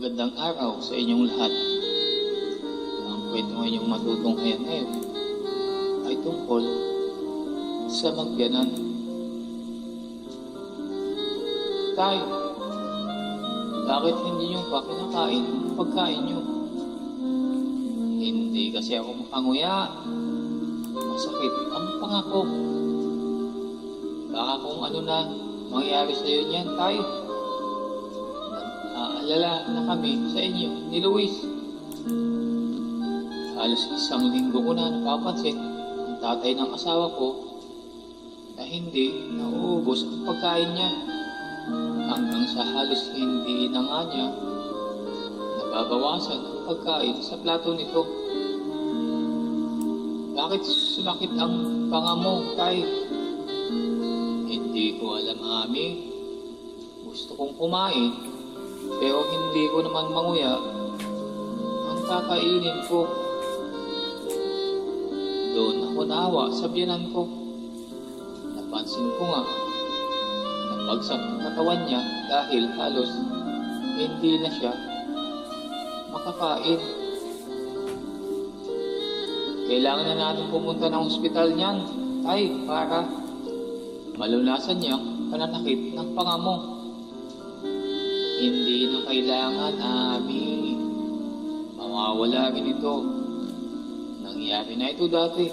Magandang araw sa inyong lahat. Ang kwento inyong matutunghayan ngayon ay tungkol sa magbiyanan. Tay, bakit hindi nyo pa kinakain ang pagkain nyo? Hindi kasi ako makanguya. Masakit ang pangako. Baka kung ano na mangyari sa iyo niyan, Tay. Nag-aalala na kami sa inyo ni Luis. Halos isang linggo ko na napapansin ang tatay ng asawa ko na hindi nauubos ang pagkain niya. Hanggang sa halos hindi na nga niya nababawasan ang pagkain sa plato nito. Bakit sumakit ang panga mo, Tay? Hindi ko alam, Ami. Gusto kong kumain, pero hindi ko naman manguya ang kakainin ko. Doon ako naawa sa biyanan ko. Napansin ko nga, nabagsak ang katawan niya dahil halos hindi na siya makakain. Kailangan na natin pumunta ng ospital niyan, Tay, para malunasan niya ang pananakit ng panga mo. Hindi na kailangan, Ami. Mawawala rin ito. Nangyari na ito dati.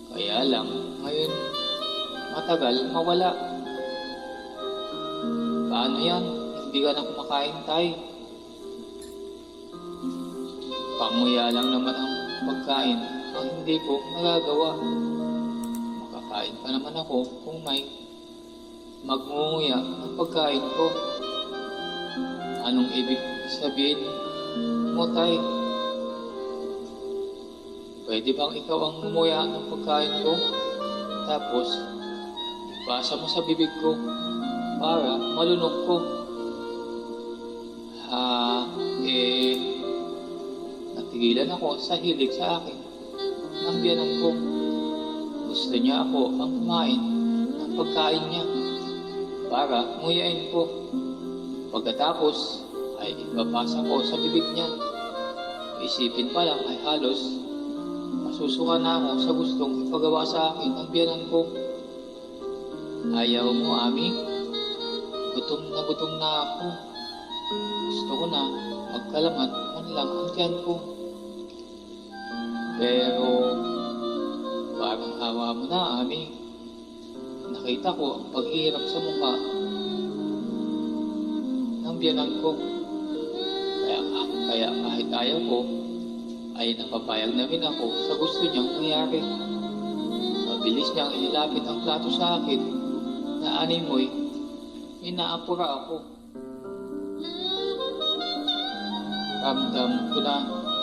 Kaya lang, ngayon, matagal mawala. Paano yan? Hindi ka na kumakain, Tay. Panguya lang naman ang pagkain ang hindi ko nagagawa. Makakain pa naman ako kung may magngunguya ang pagkain ko. Anong ibig sabihin mo, Tay? Pwede bang ikaw ang ngumuya ng pagkain ko? Tapos, ipasa mo sa bibig ko para malunok ko. Natigilan ako sa hilig sa akin ng biyanan ko. Gusto niya ako ang kumain ng pagkain niya para nguyain ko. Pagkatapos ay ipapasa ko sa bibig niya. Isipin pa lang ay halos masusuka na ako sa gustong ipagawa sa akin ng biyanan ko. Ayaw mo, Ami? Gutom na ako. Gusto ko na magkalaman man lang ang tiyan ko. Pero parang awa mo na, Ami. Nakita ko ang paghihirap sa mukha ng biyanan ko. Kaya kahit ayaw ko, ay napapayag na rin ako sa gusto niyang mangyari. Mabilis niyang inilapit ang plato sa akin na animoy, inaapura ako. Ramdam ko na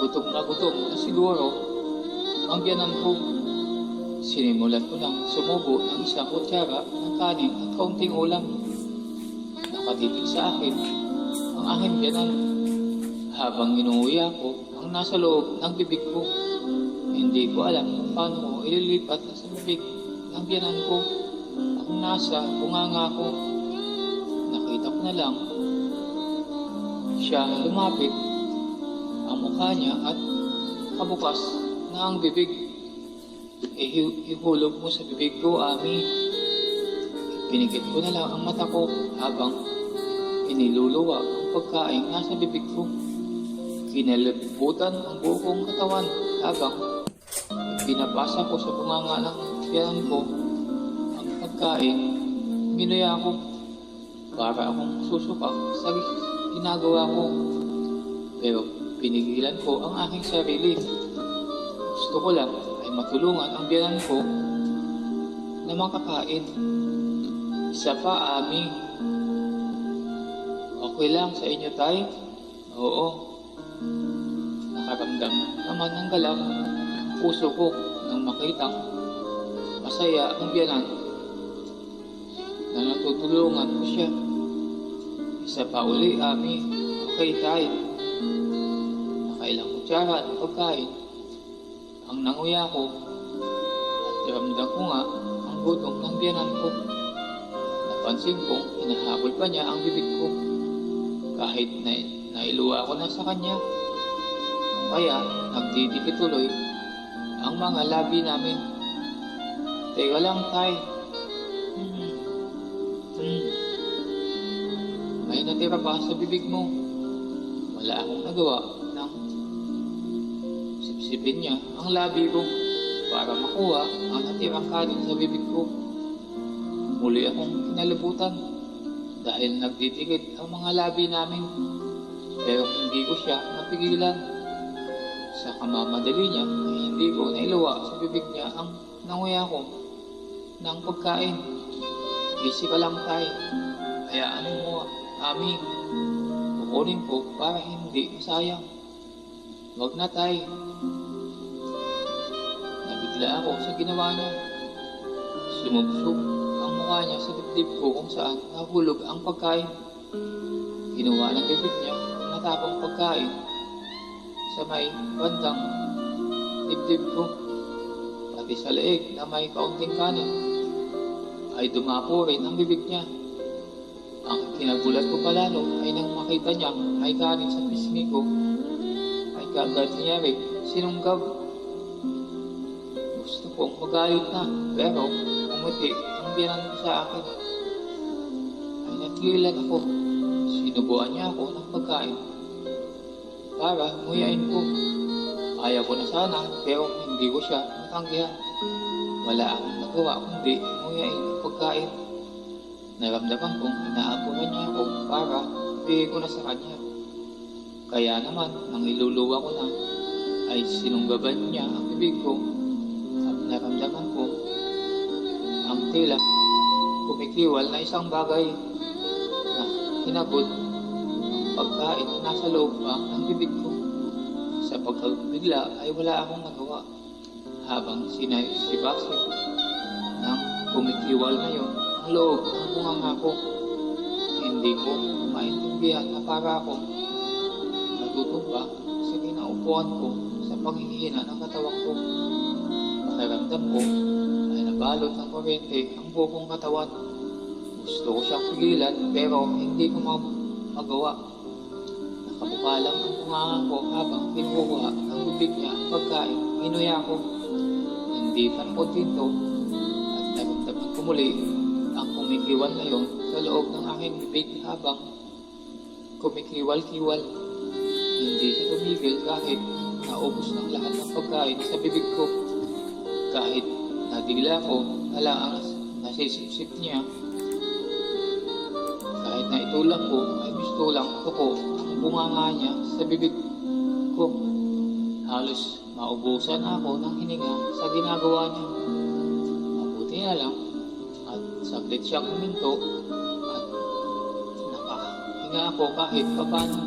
gutom na siguro ang biyanan ko. Sinimulan ko lang sumubo ng isang kutsara ng kanin at kaunting ulam. Nakatitig sa akin ang aking biyanan habang inuuya ko ang nasa loob ng bibig ko. Hindi ko alam kung paano ko ililipat sa bibig ng biyanan ko ang nasa bunganga ko. Nakita ko na lang siya lumapit ang mukha niya at kabukas na ang bibig. Ihulog mo sa bibig ko, Ami. Pinikit ko na lang ang mata ko habang iniluluwa ang pagkain nasa bibig ko. Kinalibutan ang buong katawan habang pinapasa ko sa bunganga ng biyanan ko ang pagkain. Ginuya ko para akong susukak sa ginagawa ko. Pero pinigilan ko ang aking sarili. Gusto ko lang ay matulungan ang biyanan ko na makakain. Isa pa, Ami. Okay lang sa inyo, Tay? Oo. Nakaramdam naman ng galak ang puso ko nang makitang masaya ang biyanan na natutulungan ko siya. Isa pa uli, Ami. Okay, Tay. Nakailang kutsara ng pagkain ang nanguya ko at ramdam ko nga ang gutom ng biyanan ko. Napansin kong hinahabol pa niya ang bibig ko. Kahit na nailuwa ko na sa kanya. Kaya nagdidikit tuloy ang mga labi namin. Teka lang, tay. May natira pa sa bibig mo. Wala akong nagawa ng sipsipin niya ang labi ko para makuha ang natirang kanin sa bibig ko. Muli akong kinalabutan dahil nagdidikit ang mga labi namin, pero hindi ko siya napigilan. Sa kamamadali niya ay hindi ko nailuwa sa bibig niya ang nanguya ko ng pagkain. Busy ka lang, tay. Hayaan mo, Ami. Kukunin ko para hindi masayang. Wag na, tay. Nabigla ako sa ginawa niya. Sumubsog ang mukha niya sa dibdib ko kung saan nahulog ang pagkain. Ginawa ng bibig niya ang natapang pagkain sa may bandang dibdib ko. Pati sa leeg na may kaunting kanin ay dumapo rin ang bibig niya. Ang kinagulat ko palalo ay nang makita niya may kanin sa pisngi ko ay kaagad niya rin sinunggab. Gusto kong magalit na, pero umiti ang biyanan ko sa akin. Ay natigilan ako. Sinubuan niya ako ng pagkain para nguyain ko. Ayaw ko na sana, pero hindi ko siya natanggihan. Wala akong nagawa kundi nguyain ang pagkain. Naramdaman kong inaapuran niya ako para ibigay ko na sa kanya. Kaya naman, nang iluluwa ko na, ay sinunggaban niya ang bibig ko at naramdaman ko ang tila kumikiwal na isang bagay na hinabot ang pagkain na nasa loob pa ng bibig ko. Sa pagkabigla ay wala akong nagawa habang sinayos-sibasin ng kumikiwal na yun ang loob ng bunganga ko. Hindi ko maintindihan na para ako natutumba sa kinaupuan ko sa panghihina ng katawan ko. Pakiramdam ko ay nabalot ng kuryente ang buong katawan. Gusto ko siyang pigilan pero hindi ko magawa. Nakabuka lang ang bunganga ko habang kinukuha ng bibig niya ang pagkain. Hinuya ko. Hindi pa nakontento at naramdaman ko muli ang kumikiwal na yon sa loob ng aking bibig habang kumikiwal-kiwal. Hindi siya tumigil kahit naubos ng lahat ng pagkain sa bibig ko. Kahit nadigla ko, ala ang nasisipsip niya. Kahit na itulang ko, ay gusto lang ko ang bunganga niya sa bibig ko. Halos maubusan ako ng hininga sa ginagawa niya. Mabuti na lang at saglit siyang huminto at nakahinga ako kahit papano.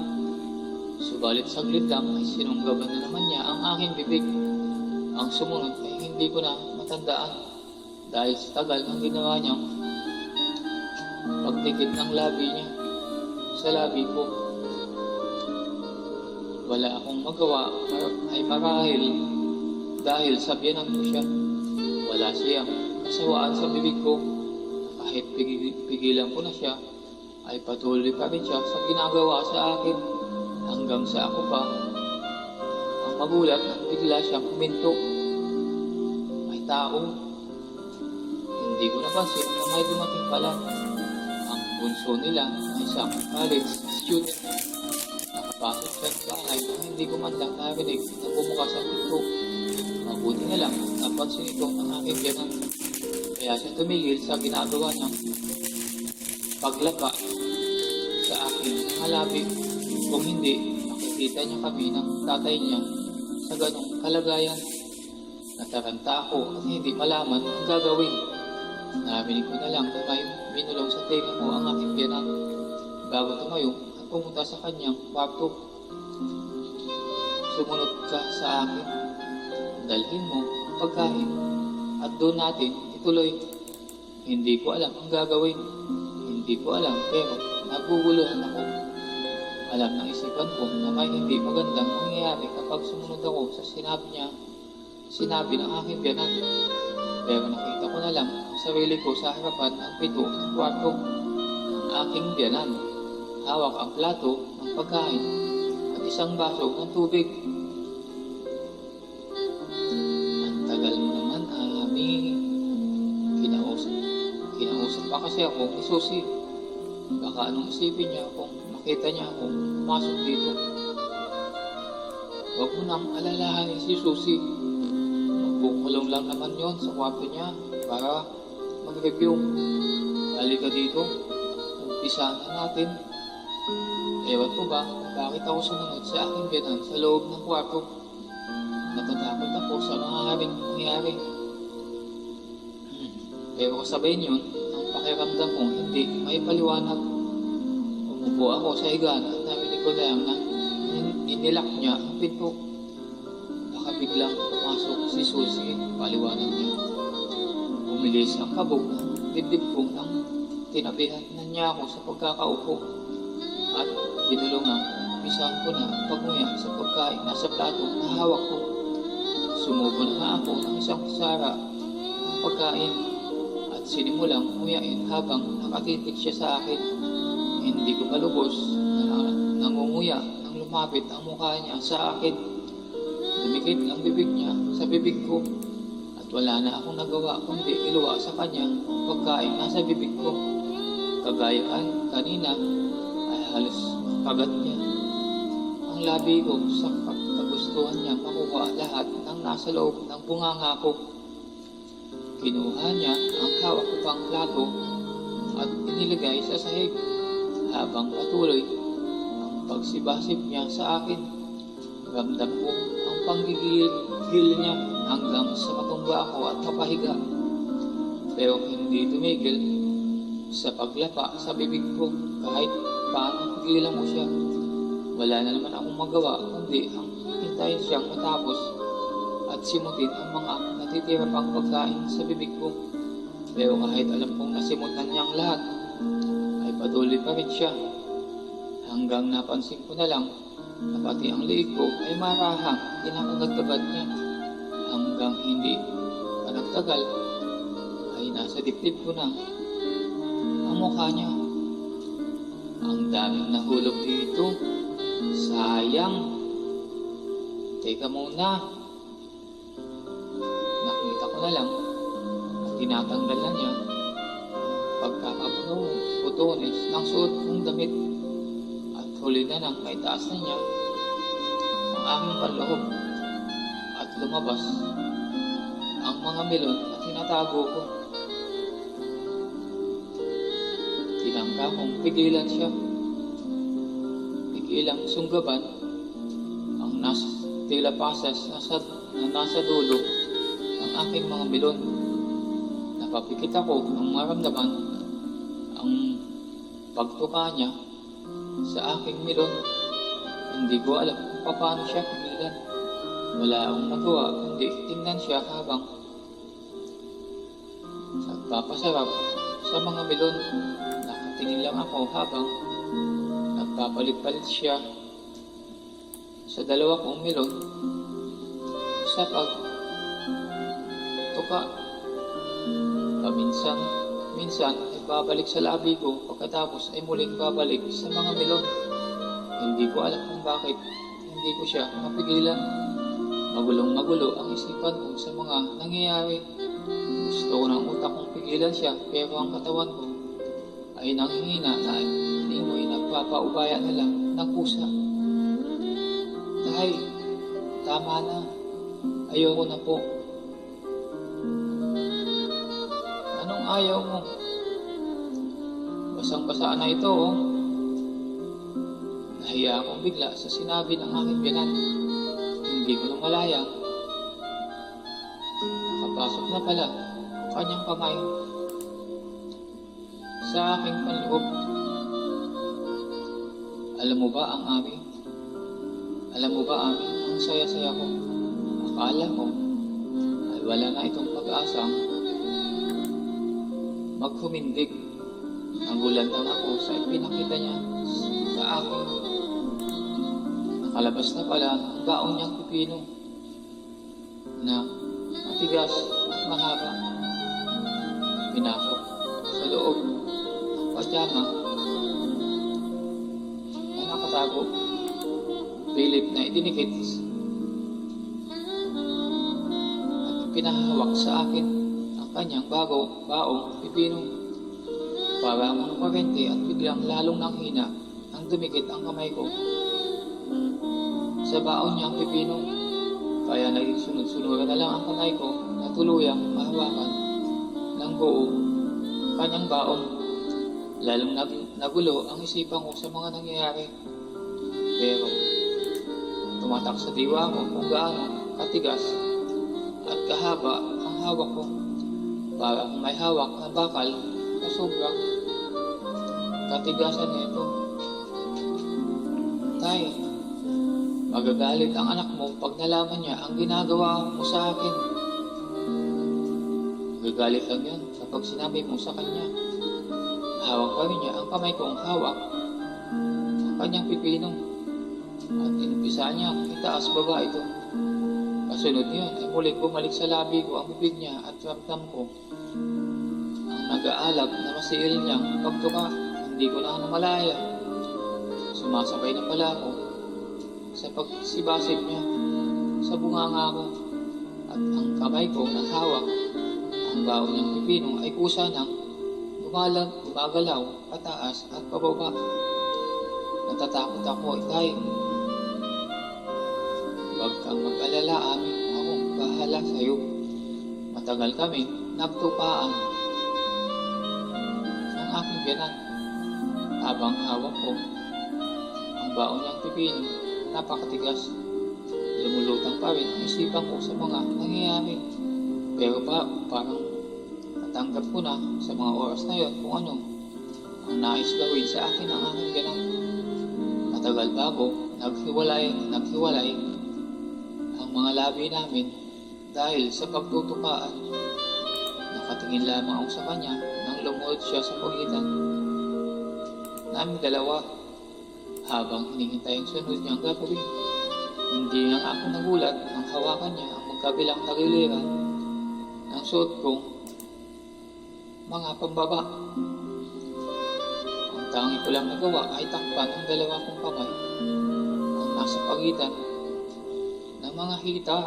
Subalit saglit lang ay sinunggaban na naman niya ang aking bibig. Ang sumunod ay hindi ko na matandaan dahil sa tagal ng ginawa niyang pagdikit ng labi niya sa labi ko. Wala akong magawa ay marahil dahil sabihanan ko siya. Wala siyang kasawaan sa bibig ko. Kahit pigilan ko na siya, ay patuloy pa rin siya sa ginagawa sa akin hanggang sa ako pa ang magulat nang bigla siyang huminto. May tao. Hindi ko napansin na may dumating pala. Ang bunso nila ay isang college student. Nakapasok siya sa bahay na hindi ko man lang narinig na bumukas ang pinto. Mabuti na lang napansin ito ang aking biyanan. Kaya siya tumigil sa ginagawa niyang paglaba sa aking mga labi. Kung hindi, makikita niya kami ng tatay niya sa ganong kalagayan. Nataranta ako at hindi malaman ang gagawin. Narinig ko na lang na may minulong sa tenga mo ang aking biyanan bago tumayo at pumunta sa kanyang kwarto. Sumunod ka sa akin. Dalhin mo ang pagkain at doon natin ituloy. Hindi ko alam ang gagawin. Hindi ko alam pero naguguluhan ako. Alam ng isipan ko na may hindi magandang mangyayari kapag sumunod ako sa sinabi ng aking biyanan. Pero nakita ko na lang ang sarili ko sa harapan ng pito ng kwarto ng aking biyanan. hawak ang plato ng pagkain at isang baso ng tubig. Ang tagal mo naman, Ami. Kinausap pa kasi ako ni Susie. Baka anong isipin niya kung makita niya akong pumasok dito. Huwag mo nang alalahanin si Susie. Magkukulong lang naman yon sa kwarto niya para mag-review. Halika dito. Umpisa na natin. Ewan ko ba bakit ako sumunod sa aking biyanan sa loob ng kwarto. Natatakot ako sa maaaring mangyari. Pero kasabay niyon, ang pakiramdam kong hindi may paliwanag. Umupo ako sa higaan at narinig ko na na inilak niya ang pinto. Baka biglang pumasok si Susie, paliwanag niya. Umilis ang kabog ng dibdib ko nang tinabihan na niya ako sa pagkakaupo. At binulungan, umpisahan ko na ang pagnguya sa pagkain nasa plato na hawak ko. Sumubo na nga ako ng isang kutsara ng pagkain at sinimulang nguyain habang nakatitig siya sa akin. Hindi ko malubos na nangunguya nang lumapit ang mukha niya sa akin. Dumikit ang bibig niya sa bibig ko at wala na akong nagawa kundi iluwa sa kanya ang pagkain nasa bibig ko. Kagaya kanina ay halos kagat niya ang labi ko sa kagustuhan niya makuha lahat ng nasa loob ng bunganga ko. Kinuha niya ang hawak ko pang plato at inilagay sa sahig habang patuloy ang pagsibasib niya sa akin. Ramdam ko ang panggigil niya hanggang sa matumba ako at mapahiga. Pero hindi tumigil sa paglapa sa bibig ko kahit paano pigilan mo siya. Wala na naman akong magawa kundi ang hintayin siyang matapos at simutin ang mga natitira pang pagkain sa bibig ko. Pero kahit alam kong nasimutan niyang lahat, ay patuloy pa rin siya. Hanggang napansin ko na lang na pati ang liig ko ay marahang kinakagat-kagat niya. Hanggang hindi pa nagtagal ay nasa dibdib ko na ang mukha niya. Ang daming nahulog dito. Sayang. Teka muna. Nakita ko na lang at tinatanggal na niya pagkakaputones ng suot kong damit at huli na nang may taas na niya ang aking panloob at lumabas ang mga melon na tinatago ko. Tinangka kong pigilan siya. Pigilang sunggaban ang tila pasas na nasa dulo ng aking mga melon. Napapikit ako nang maramdaman ang pagtuka niya sa aking melon. Hindi ko alam kung paano siya pigilan. Wala akong magawa kundi tingnan siya habang nagpapasarap sa mga melon. Nakatingin lang ako habang nagpapalit-palit siya sa dalawa kong melon sa pagtuka. Minsan ay babalik sa labi ko pagkatapos ay muling babalik sa mga melon. Hindi ko alam kung bakit hindi ko siya mapigilan. Magulong-magulo ang isipan ko sa mga nangyayari. Gusto ko ng utak kong pigilan siya pero ang katawan ko ay nanghihina na hindi mo'y nagpapaubaya na lang ng pusa. Tay, tama na. Ayoko na po. Anong ayaw mo? Basang-basa na ito, oh. Nahiya akong bigla sa sinabi ng aking biyanan. Hindi ko na malaya. Nakapasok na pala ang kanyang kamay sa aking panloob. Alam mo ba, Ami, ang saya-saya ko. Akala ko ay wala na itong pag-asang maghumindig. Nagulat lang ako sa ipinakita niya sa akin. Nakalabas na pala ang baon niyang pipino na matigas at mahaba. Pinasok sa loob ng pajama bago Philip na idinikit at pinahawak sa akin ang kanyang baong pipino. Para akong naparente at biglang lalong nanghina ang dumikit ang kamay ko sa baon niyang pipino. Kaya naging sunod-sunuran na lang ang kamay ko na tuluyang mahawakan ng buo kanyang baon. Lalong nagulo ang isipan ko sa mga nangyayari. Pero tumatak sa diwa ko kung gaano katigas at kahaba ang hawak ko. Para kung may hawak na bakal na sobrang katigasan nito. Tay, magagalit ang anak mo pag nalaman niya ang ginagawa mo sa akin. Magagalit lang yan kapag sinabi mo sa kanya. Hawak pa rin niya ang kamay kong hawak ang kanyang pipino at inumpisa niya itaas baba ito. Kasunod niyon ay muling bumalik sa labi ko ang bibig niya at ramdam ko ang nag-aalab na masiil niyang pagtuka. Hindi ko na namalaya. Sumasabay na pala ako sa pagsibasib niya sa bunganga ko at ang kamay ko na hawak ang baon niyang pipino ay kusa ng gumagalaw pataas at pababa. Natatakot ako, Itay. Huwag kang mag-alala, amin. Akong bahala sa'yo. Matagal kami nagtupaan ng aking biyanan. Habang hawak ko ang baon niyang pipino, napakatigas. Lumulutang pa rin ang isipan ko sa mga nangyayari. Pero parang natanggap ko na sa mga oras na yon kung ano ang nais gawin sa akin ng aking biyanan. Matagal bago naghiwalay ang mga labi namin dahil sa pagtutupaan. Nakatingin lamang ako sa kanya nang lumuhod siya sa pagitan naming dalawa habang hinihintay ang sunod niyang gagawin. Hindi nga ako nagulat nang hawakan niya ang magkabilang nagilira ng suot kong mga pambaba. Ang tangi ko lang nagawa ay takpan ang dalawa kong kamay ang nasa pagitan ng mga hita.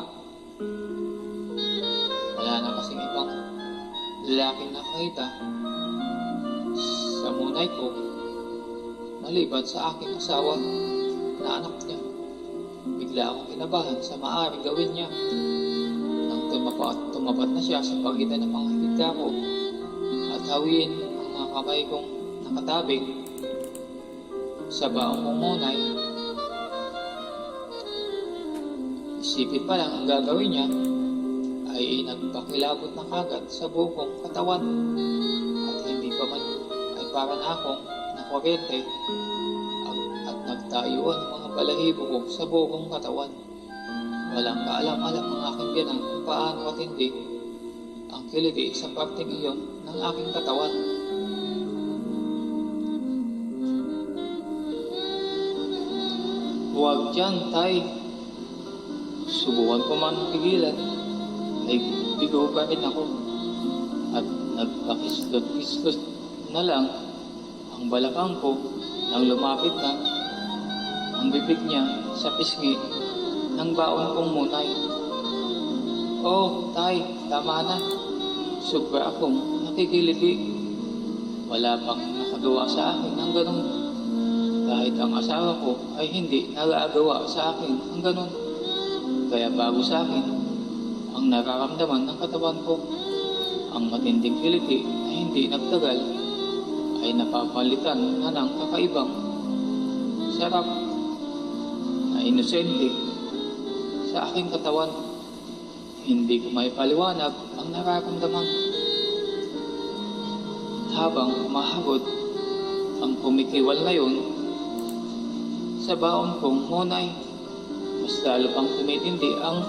Wala na kasing ibang lalaking nakita sa munay ko maliban sa aking asawa na anak niya. Bigla akong kinabahan sa maaaring gawin niya. Nang tumapat na siya sa pagitan ng mga hita ko at hawiin ang mga kamay kong nakatabig sa baong kong munay, isipin pa lang ang gagawin niya ay nagpakilabot na kagad sa buong kong katawan at hindi pa man ay parang akong nakuryente at nagtayuan ang mga balahibo ko sa buong katawan. Walang kaalam-alam ang aking biyanan kung paano katindi ang kiliti sa parteng iyon ng aking katawan. Huwag dyan, Tay. Subukan ko man pigilan ay bigo pa rin ako at nagpakislot-kislot na lang ang balakang ko nang lumapit na ang bibig niya sa pisngi ng baon kong munay. Oh, Tay, tama na. Sobra akong nakikiliti. Wala pang nakagawa sa akin ng ganun. Kahit ang asawa ko ay hindi nagagawa sa akin ng ganun. Kaya bago sa akin ang nararamdaman ng katawan ko. Ang matinding kiliti na hindi nagtagal ay napapalitan na ng kakaibang sarap na inosente sa aking katawan. Hindi ko may paliwanag ang nararamdaman. Habang humahagod ang kumikiwal na yun sa baon kong munay, mas lalo pang tumitindi ang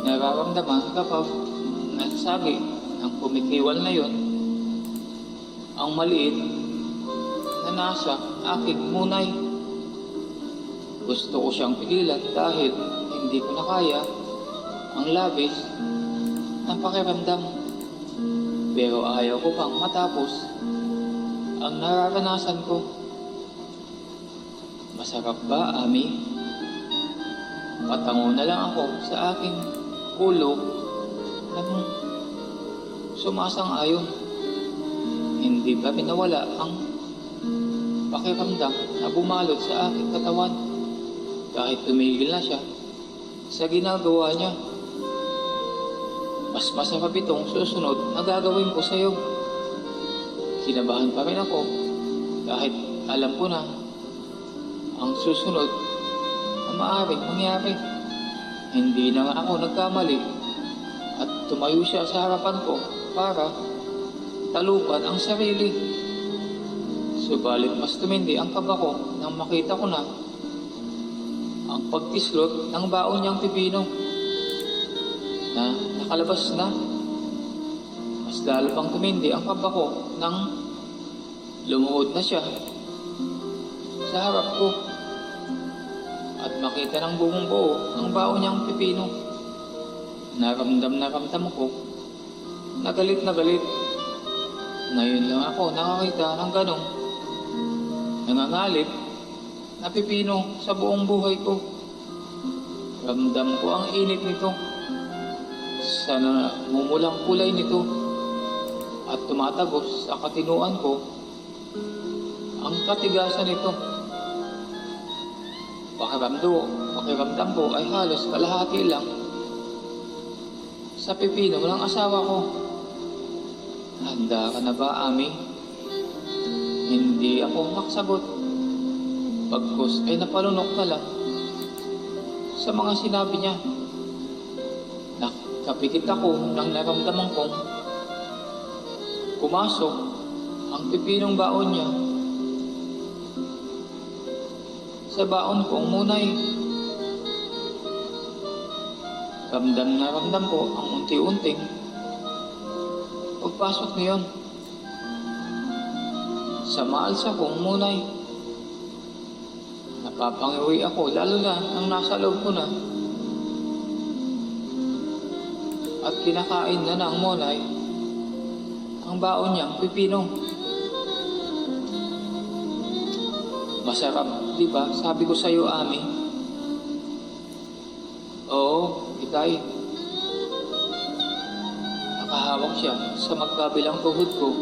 nararamdaman kapag nasabi ng kumikiwal na yun ang maliit na nasa aking munay. Gusto ko siyang pigilan dahil hindi ko na kaya ang labis ng pakiramdam. Pero ayaw ko pang matapos ang nararanasan ko. Masarap ba, Ami? Patango na lang ako sa aking ulo nang sumasang-ayon. Hindi ba pinawala ang pakiramdam na bumalot sa aking katawan kahit tumigil na siya sa ginagawa niya? Mas masarap itong susunod na gagawin ko sa'yo. Kinabahan pa rin ako kahit alam ko na ang susunod na maaaring mangyari. Hindi na nga ako nagkamali at tumayo siya sa harapan ko para talupan ang sarili. Subalit mas tumindi ang kaba ko nang makita ko na ang pagtislot ng baon niyang pipino na nakalabas na. Mas lalo pang tumindi ang kaba ko nang lumuhod na siya sa harap ko at makita ng buong buo ang baon niyang pipino. Naramdam ko na galit na galit. Ngayon lang ako nakakita ng ganong nangangalit na pipino sa buong buhay ko. Ramdam ko ang init nito sa namumulang kulay nito at tumatagos sa katinuan ko ang katigasan nito. Pakiramdam ko ay halos kalahati lang sa pipino ng asawa ko. Handa ka na ba, Ami? Hindi ako maksagot. Pagkos ay napalunok na lang sa mga sinabi niya. Nakapikit ako nang naramdaman kong pumasok ang pipinong baon niya sa baon kong munay. Ramdam na ramdam ko ang unti-unting pagpasok niyon sa maalsa kong munay. Napapangiwi ako lalo na nang nasa loob ko na at kinakain na ng munay ang baon niyang pipino. Masarap, di ba? Sabi ko sa'yo, Ami. Oo, Itay. Nakahawak siya sa magkabilang tuhod ko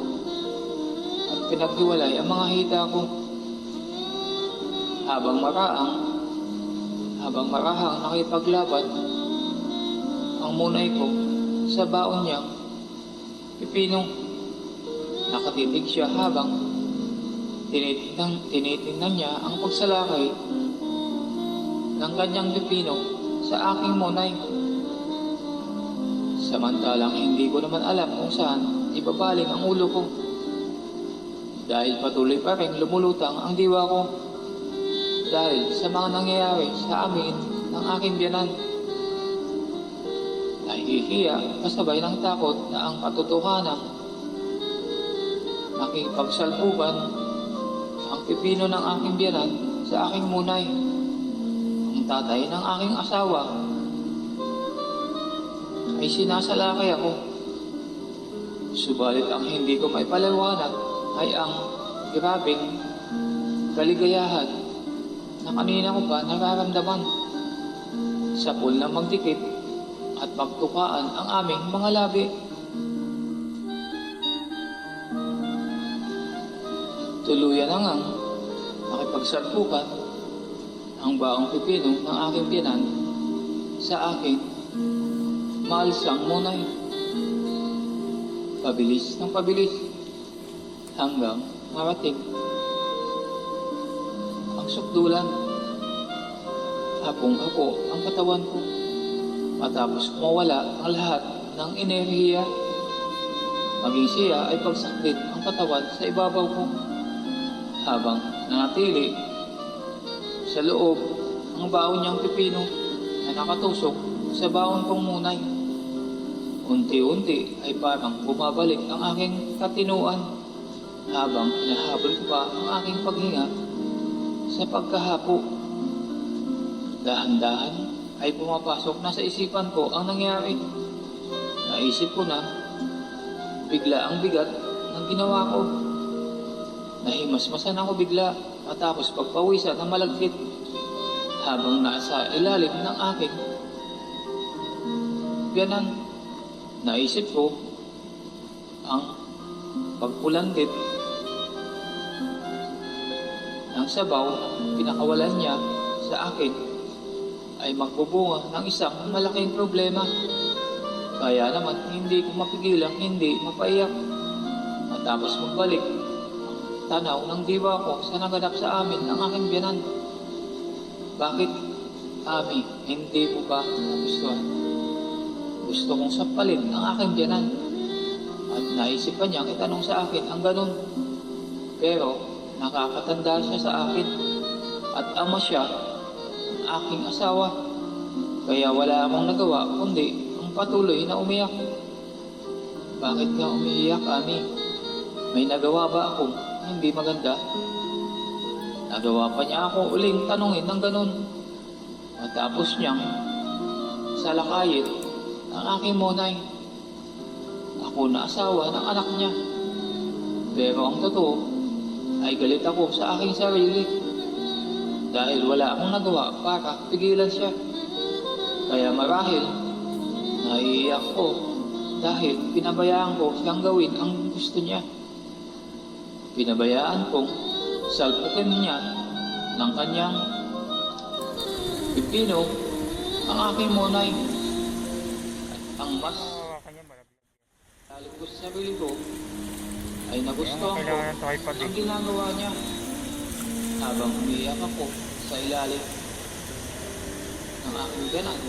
at pinaghiwalay ang mga hita ko. Habang marahang nakipaglaban ang munay ko sa baon niyang pipino. Nakatitig siya habang tinitingnan niya ang pagsalakay ng kanyang pipino sa aking munay. Samantalang hindi ko naman alam kung saan ibabaling ang ulo ko dahil patuloy pa rin lumulutang ang diwa ko dahil sa mga nangyayari sa amin ng aking biyanan. Nahihiya kasabay ng takot na ang katotohanan nakipagsalpukan ang pipino ng aking biyanan sa aking munay. Ang tatay ng aking asawa ay sinasalakay ako. Subalit ang hindi ko maipaliwanag ay ang grabing kaligayahan na kanina ko pa nararamdaman sa pool na magdikit at magtukaan ang aming mga labi. Tuluyan na ngang nakipagsalpukan ang baong pipino ng aking biyanan sa aking maalsang munay. Pabilis ng pabilis hanggang marating ang sukdulan. Hapong-hapo ang katawan ko matapos mawala ang lahat ng enerhiya. Maging siya ay pagsaklit ang katawan sa ibabaw ko habang nanatili sa loob ang baon niyang pipino na nakatusok sa baon kong munay. Unti-unti ay parang bumabalik ang aking katinuan habang hinahabol ko pa ang aking paghinga sa pagkahapo. Dahan-dahan ay pumapasok na sa isipan ko ang nangyari. Naisip ko na bigla ang bigat ng ginawa ko. Nahimasmasan ako bigla matapos pagpawisan ng malagkit habang nasa ilalim ng aking biyanan. Naisip ko ang pagpulandit ng sabaw pinakawalan niya sa akin ay magbubunga ng isang malaking problema. Kaya naman hindi ko mapigilang hindi mapaiyak. Matapos magbalik tanaw ng diwa ko sa naganap sa amin ng aking biyanan. Bakit, Ami, hindi mo ba nagustuhan? Gusto kong sapalin ang aking biyanan. At naisipan niyang itanong sa akin ang ganun. Pero nakakatanda siya sa akin at ama siya ng aking asawa. Kaya wala akong nagawa kundi ang patuloy na umiyak. Bakit nga umiiyak, Ami? May nagawa ba akong hindi maganda? Nagawa pa niya ako uling tanungin ng ganun. Matapos niyang salakayin ang aking monay. Ako na asawa ng anak niya. Pero ang totoo ay galit ako sa aking sarili dahil wala akong nagawa para pigilan siya. Kaya marahil naiiyak ko dahil pinabayaan ko siyang gawin ang gusto niya. Pinabayaan kong salpukin niya ng kanyang pipino ang aking monay. At ang mas lalim ko sa sarili ko ay nagustuhan ko ang ginagawa niya. Habang umiiyak ako sa ilalim ng aking ganan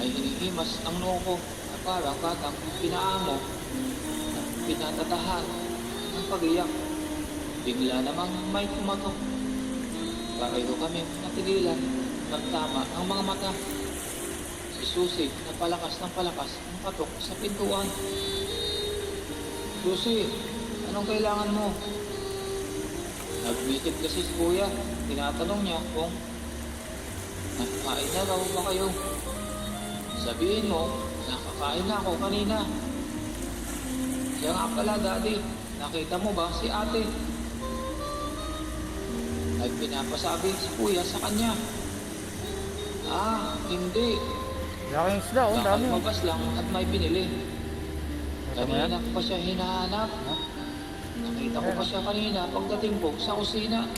ay hinihimas ang noo ko na parang batang pinaamo at pinatatahan ng pag-iyak. Bigla namang may kumatok. Pareho kami natigilan. Nagtama ang mga mata. Si Susie na palakas ng palakas ang patok sa pintuan. Susie, anong kailangan mo? Nagmikit kasi si Kuya. Tinatanong niya kung nakakain na raw ba kayo. Sabihin mo, nakakain na ako kanina. Siya nga pala, Daddy. Nakita mo ba si ate? Ay pinapasabi si Kuya sa kanya. Hindi. Laking isda, oh, dami. Lumabas lang at may binili. Kanina ko pa siya hinahanap. Nakita ko pa siya kanina pagdating ko sa kusina.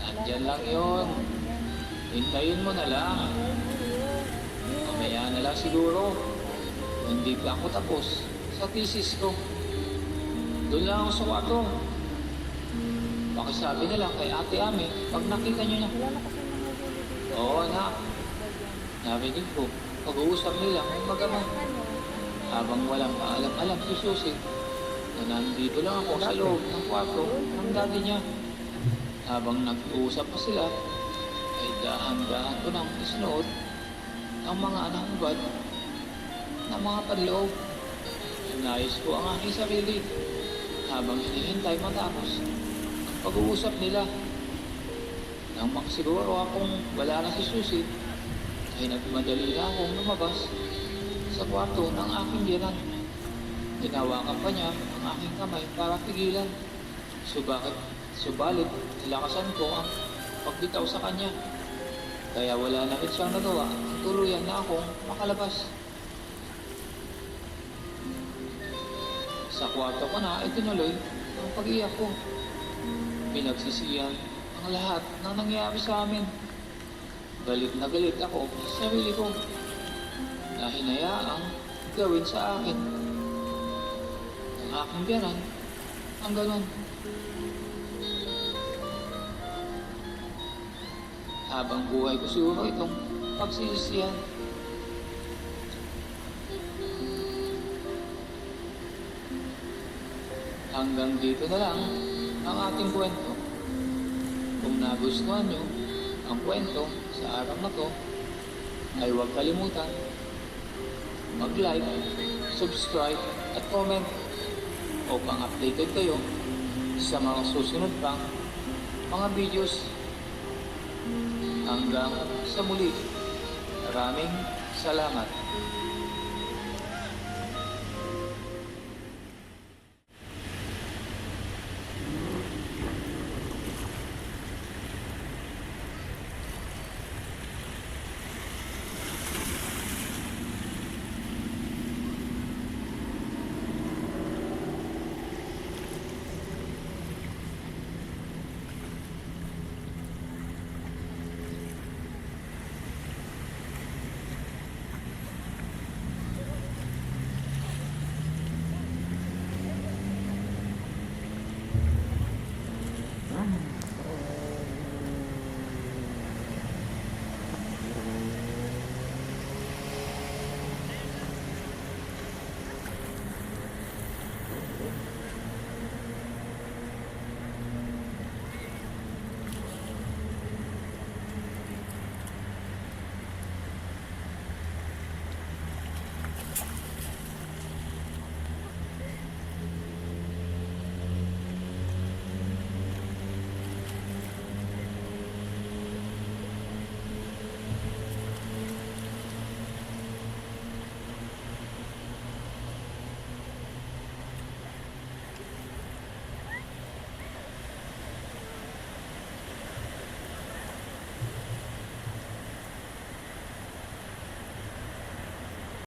Nandyan lang yun. Hintayin mo na lang. Mamaya na lang siguro. Hindi pa ako tapos sa thesis ko. Doon lang ako sa kwarto. Pakisabi na lang kay Ate Ami pag nakita niyo na. Oo, anak. Narinig ko, pag-uusap nila ng mag-ama. Habang walang paalam-alam si Susie, na nandito lang ako sa loob ng kwarto ng daddy niya. Habang nag-uusap pa sila, ay dahan-dahan ko nang isunood ang mga anahubad na mga panloob. Inayos ko ang aking sarili habang hinihintay matapos ang pag-uusap nila. Nang makasiguro akong wala na si Susie, ay nagmadali na akong lumabas sa kwarto ng aking biyanan. Hinawakan pa niya ang aking kamay para pigilan. Subalit, nilakasan ko ang pagbitaw sa kanya. Kaya wala na rin siyang nagawa. Tuluyan na akong makalabas. Sa kwarto ko na ay tinuloy ang pag-iyak ko. Pinagsisiyan ang lahat ng nangyari sa amin. Galit na galit ako sa sarili ko na hinayaang gawin sa akin ang aking biyanan ang ganon. Habang buhay ko siguro itong pagsisisihan. Hanggang dito na lang ang ating kwento. Kung nagustuhan nyo ang kwento sa araw na to, ay huwag kalimutan mag-like, subscribe at comment upang updated kayo sa mga susunod pang mga videos. Hanggang sa muli, maraming salamat.